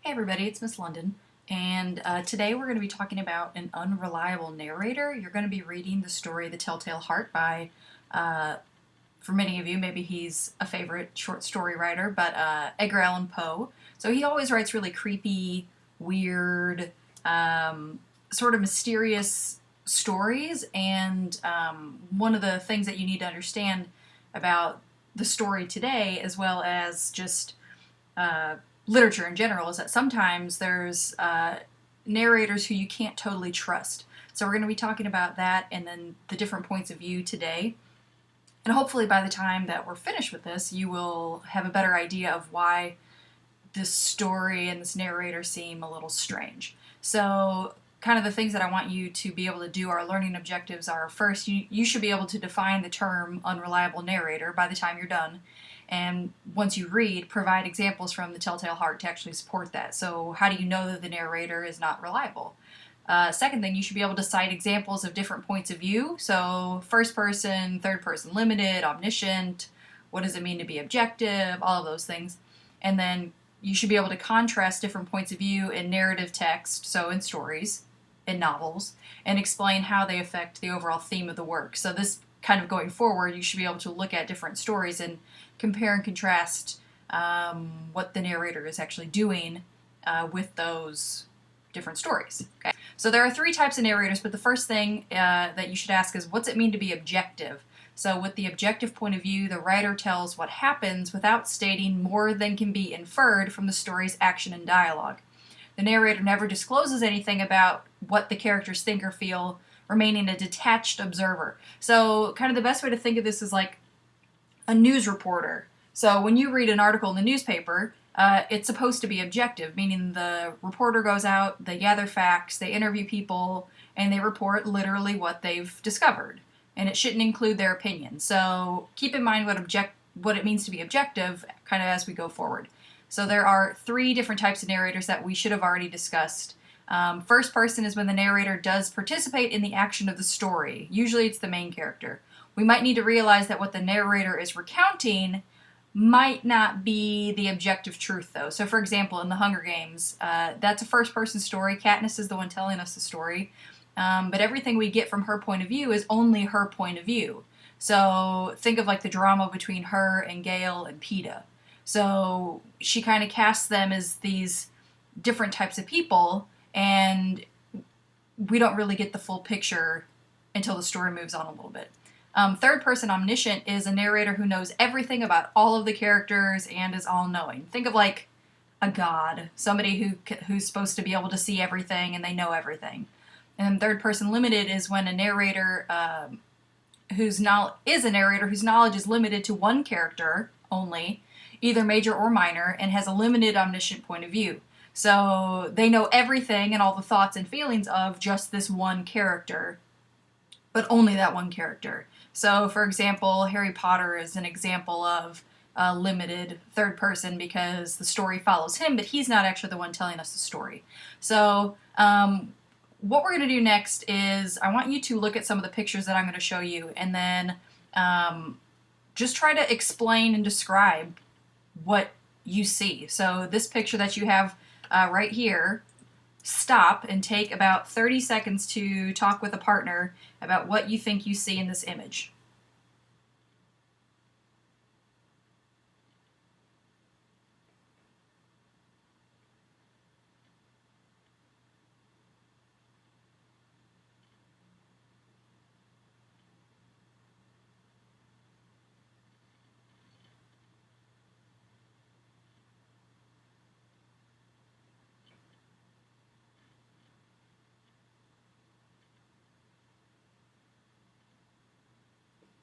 Hey everybody, it's Miss London, and today we're going to be talking about an unreliable narrator. You're going to be reading the story The Telltale Heart by, for many of you, maybe he's a favorite short story writer, but Edgar Allan Poe. So he always writes really creepy, weird, sort of mysterious stories, and one of the things that you need to understand about the story today, as well as just literature in general, is that sometimes there's narrators who you can't totally trust. So we're going to be talking about that and then the different points of view today. And hopefully by the time that we're finished with this, you will have a better idea of why this story and this narrator seem a little strange. So kind of the things that I want you to be able to do, our learning objectives are, first, you should be able to define the term unreliable narrator by the time you're done. And once you read, provide examples from the Telltale Heart to actually support that. So how do you know that the narrator is not reliable? Second thing, you should be able to cite examples of different points of view. So first person, third person limited, omniscient, what does it mean to be objective, all of those things. And then you should be able to contrast different points of view in narrative text, so in stories, in novels, and explain how they affect the overall theme of the work. So this kind of going forward, you should be able to look at different stories and compare and contrast what the narrator is actually doing with those different stories. Okay? So there are three types of narrators, but the first thing that you should ask is, what's it mean to be objective? So with the objective point of view, the writer tells what happens without stating more than can be inferred from the story's action and dialogue. The narrator never discloses anything about what the characters think or feel, remaining a detached observer. So kind of the best way to think of this is like a news reporter. So when you read an article in the newspaper, it's supposed to be objective, meaning the reporter goes out, they gather facts, they interview people, and they report literally what they've discovered. And it shouldn't include their opinion. So keep in mind what it means to be objective kind of as we go forward. So there are three different types of narrators that we should have already discussed. First person is when the narrator does participate in the action of the story. Usually it's the main character. We might need to realize that what the narrator is recounting might not be the objective truth, though. So for example, in The Hunger Games, that's a first-person story. Katniss is the one telling us the story. But everything we get from her point of view is only her point of view. So think of like the drama between her and Gale and Peeta. So she kind of casts them as these different types of people, and we don't really get the full picture until the story moves on a little bit. Third person omniscient is a narrator who knows everything about all of the characters and is all-knowing. Think of like a god, somebody who's supposed to be able to see everything and they know everything. And third person limited is when a narrator whose knowledge is limited to one character only, either major or minor, and has a limited omniscient point of view. So they know everything and all the thoughts and feelings of just this one character, but only that one character. So, for example, Harry Potter is an example of a limited third person because the story follows him, but he's not actually the one telling us the story. So, what we're going to do next is I want you to look at some of the pictures that I'm going to show you, and then just try to explain and describe what you see. So this picture that you have right here, stop and take about 30 seconds to talk with a partner about what you think you see in this image.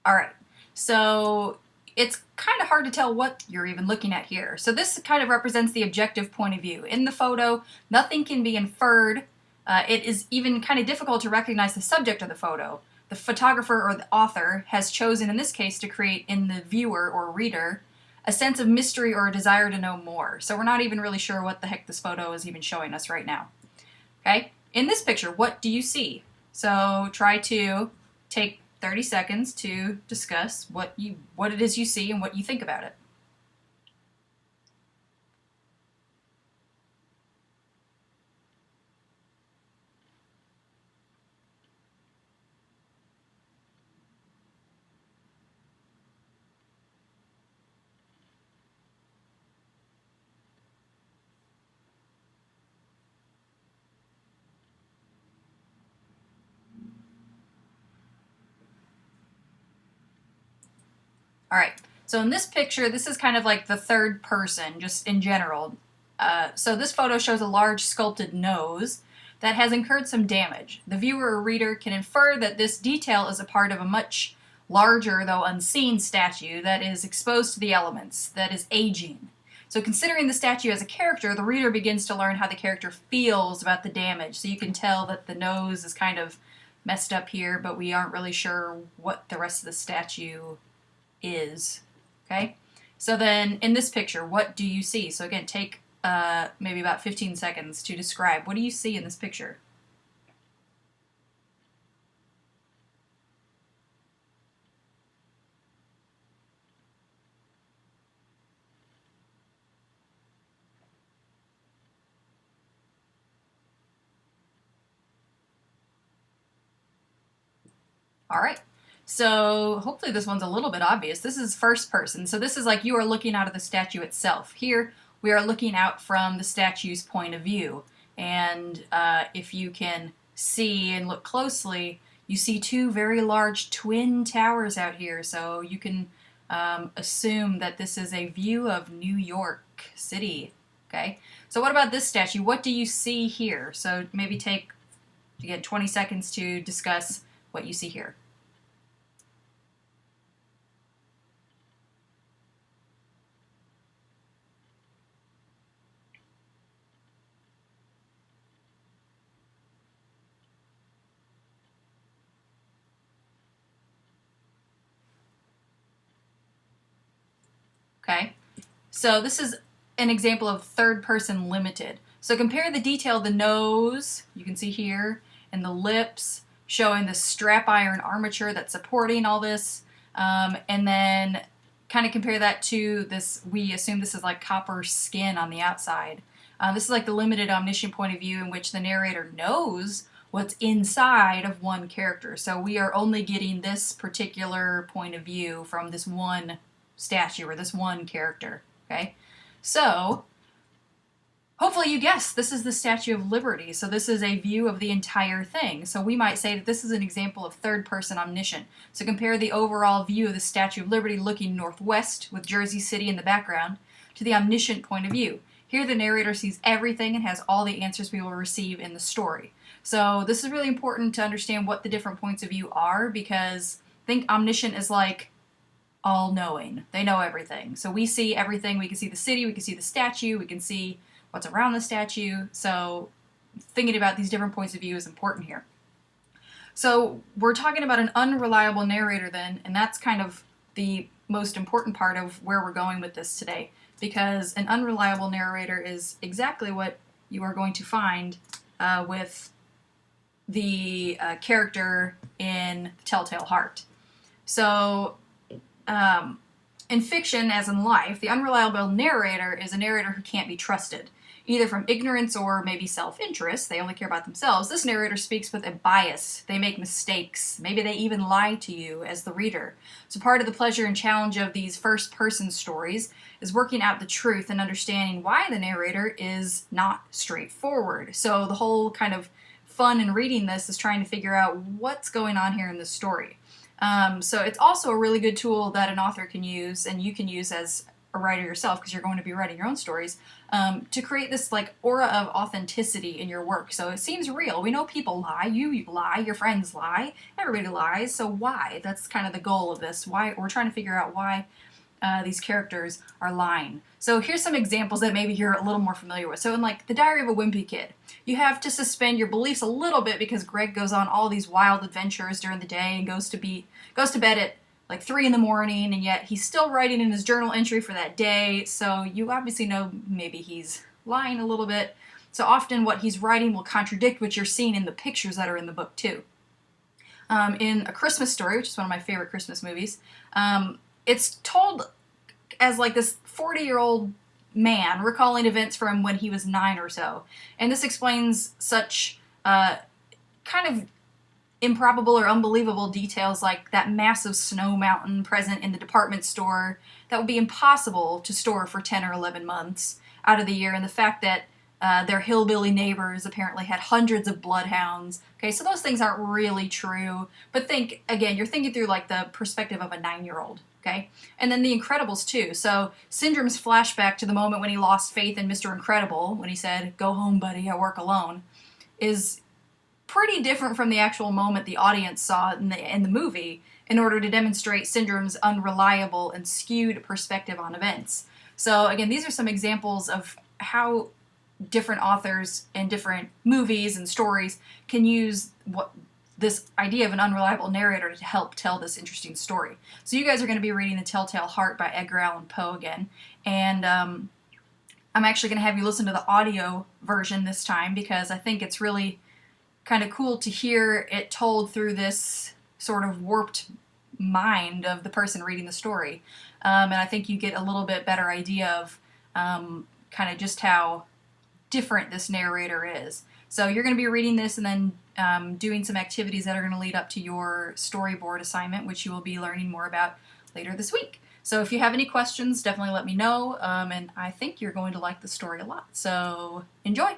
All right, so it's kind of hard to tell what you're even looking at here. So this kind of represents the objective point of view. In the photo, nothing can be inferred. It is even kind of difficult to recognize the subject of the photo. The photographer or the author has chosen, in this case, to create in the viewer or reader a sense of mystery or a desire to know more. So we're not even really sure what the heck this photo is even showing us right now. Okay? In this picture, what do you see? So try to take 30 seconds to discuss what it is you see and what you think about it. All right. So in this picture, this is kind of like the third person, just in general. So this photo shows a large sculpted nose that has incurred some damage. The viewer or reader can infer that this detail is a part of a much larger, though unseen, statue that is exposed to the elements, that is aging. So considering the statue as a character, the reader begins to learn how the character feels about the damage. So you can tell that the nose is kind of messed up here, but we aren't really sure what the rest of the statue is. Okay? So then in this picture, what do you see? So again, take maybe about 15 seconds to describe. What do you see in this picture? All right. So hopefully this one's a little bit obvious. This is first person. So this is like you are looking out of the statue itself. Here we are looking out from the statue's point of view. And if you can see and look closely, you see two very large twin towers out here. So you can assume that this is a view of New York City. Okay. So what about this statue? What do you see here? So maybe take, again, 20 seconds to discuss what you see here. Okay, so this is an example of third person limited. So compare the detail of the nose, you can see here, and the lips, showing the strap iron armature that's supporting all this, and then kind of compare that to this, we assume this is like copper skin on the outside. This is like the limited omniscient point of view in which the narrator knows what's inside of one character. So we are only getting this particular point of view from this one statue or this one character. Okay, so hopefully you guessed this is the Statue of Liberty. So this is a view of the entire thing. So we might say that this is an example of third person omniscient. So compare the overall view of the Statue of Liberty looking northwest with Jersey City in the background to the omniscient point of view. Here the narrator sees everything and has all the answers we will receive in the story. So this is really important to understand what the different points of view are, because think omniscient is like all-knowing. They know everything. So we see everything. We can see the city, we can see the statue, we can see what's around the statue. So thinking about these different points of view is important here. So we're talking about an unreliable narrator then, and that's kind of the most important part of where we're going with this today, because an unreliable narrator is exactly what you are going to find with the character in Telltale Heart. So in fiction, as in life, the unreliable narrator is a narrator who can't be trusted, either from ignorance or maybe self-interest. They only care about themselves. This narrator speaks with a bias. They make mistakes. Maybe they even lie to you as the reader. So part of the pleasure and challenge of these first-person stories is working out the truth and understanding why the narrator is not straightforward. So the whole kind of fun in reading this is trying to figure out what's going on here in this story. So it's also a really good tool that an author can use, and you can use as a writer yourself, because you're going to be writing your own stories, to create this like aura of authenticity in your work. So it seems real. We know people lie. You lie. Your friends lie. Everybody lies. So why? That's kind of the goal of this. Why we're trying to figure out why these characters are lying. So here's some examples that maybe you're a little more familiar with. So in like The Diary of a Wimpy Kid, you have to suspend your beliefs a little bit because Greg goes on all these wild adventures during the day and goes to bed at like 3 in the morning, and yet he's still writing in his journal entry for that day. So you obviously know maybe he's lying a little bit. So often what he's writing will contradict what you're seeing in the pictures that are in the book too. In A Christmas Story, which is one of my favorite Christmas movies, it's told as like this 40-year-old man recalling events from when he was 9 or so. And this explains such kind of improbable or unbelievable details like that massive snow mountain present in the department store that would be impossible to store for 10 or 11 months out of the year, and the fact that their hillbilly neighbors apparently had hundreds of bloodhounds. Okay, so those things aren't really true, but think, again, you're thinking through like the perspective of a 9-year-old. Okay, and then The Incredibles too. So Syndrome's flashback to the moment when he lost faith in Mr. Incredible, when he said, "Go home, buddy, I work alone," is pretty different from the actual moment the audience saw in the movie, in order to demonstrate Syndrome's unreliable and skewed perspective on events. So again, these are some examples of how different authors and different movies and stories can use this idea of an unreliable narrator to help tell this interesting story. So you guys are going to be reading The Telltale Heart by Edgar Allan Poe again, and I'm actually going to have you listen to the audio version this time, because I think it's really kind of cool to hear it told through this sort of warped mind of the person reading the story. And I think you get a little bit better idea of kind of just how different this narrator is. So you're going to be reading this and then doing some activities that are going to lead up to your storyboard assignment, which you will be learning more about later this week. So if you have any questions, definitely let me know, and I think you're going to like the story a lot. So enjoy!